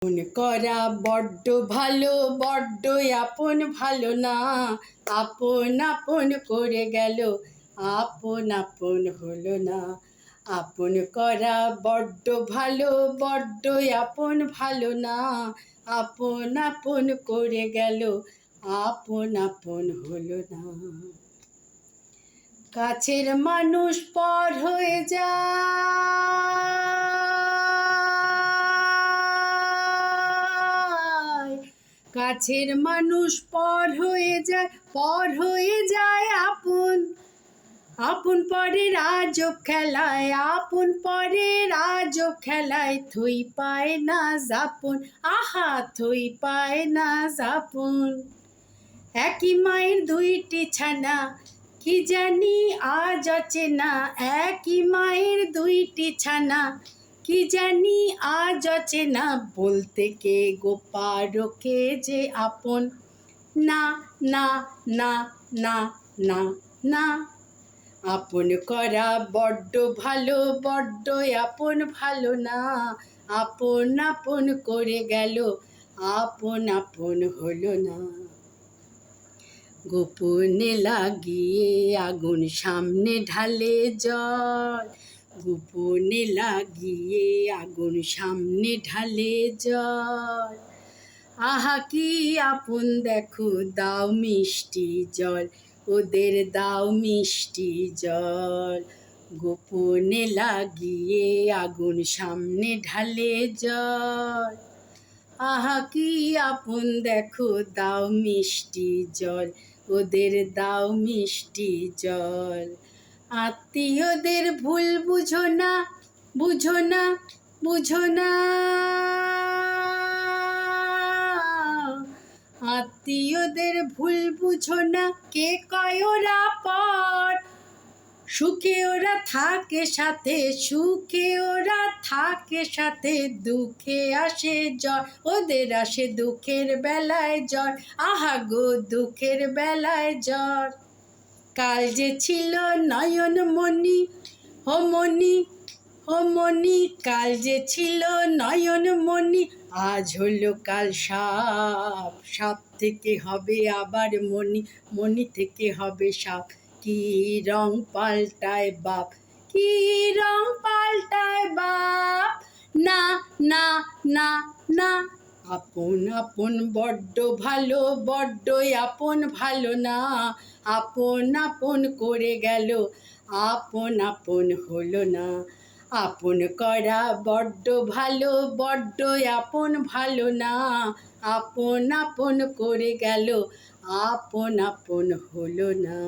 আপন করা বড্ড ভালো, বড্ড আপন ভালো না। আপন আপন করে গেল, আপন আপন হলো না। আপন করা বড্ড ভালো, বড্ড আপন ভালো না। আপন আপন করে গেল, আপন আপন হলো না। কাছের মানুষ পর হয়ে যায়, কাছের মানুষ পর হয়ে যায় আপন। আপন পরের আজব খেলায়, আপন পরের আজব খেলায় থই পায় না যাপন, আহা থই পায় না যাপন। একই মায়ের দুইটি ছানা, কি জানি আজ অচেনা। একই মায়ের দুইটি ছানা, কি জানি আজ অচেনা। বলতে কে গোপারকে যে আপন, না না না না না না। আপন করা বড্ড ভালো, বড্ড আপন ভালো না। আপন আপন করে গেল, আপন আপন হলো না। গোপনে লাগিয়ে আগুন সামনে ঢালে জল, গোপনে লাগিয়ে আগুন সামনে ঢালে জল। আহা কি আপন দেখো, দাও মিষ্টি জল, ওদের দাও মিষ্টি জল। গোপনে লাগিয়ে আগুন সামনে ঢালে জল। আহা কি আপন দেখো, দাও মিষ্টি জল, ওদের দাও মিষ্টি জল। আত্মীয়দের ভুল বুঝো না, বুঝো না, বুঝো না। আত্মীয়দের ভুল বুঝো না, কে কয় ওরা পর। সুখে ওরা থাকে সাথে, সুখে ওরা থাকে সাথে, দুঃখে আসে জ্বর, ওদের আসে দুঃখের বেলায় জ্বর। আহা গো দুঃখের বেলায় জ্বর। কাল যে ছিল নয়ন মণি, ও মণি, ও মণি, কাল যে ছিল নয়ন মণি, আজ হলো কাল সাপ। সাপ থেকে হবে আবার মণি, মণি থেকে হবে সাপ। কি রং পাল্টায় বাপ, কি রং পাল্টায় বাপ। না না না না। আপন আপন বড্ড ভালো, বড্ড আপন ভালো না। আপন আপন করে গেল, আপন আপন হলো না। আপন করা বড্ড ভালো, বড্ড আপন ভালো না। আপন আপন করে গেল, আপন আপন হলো না।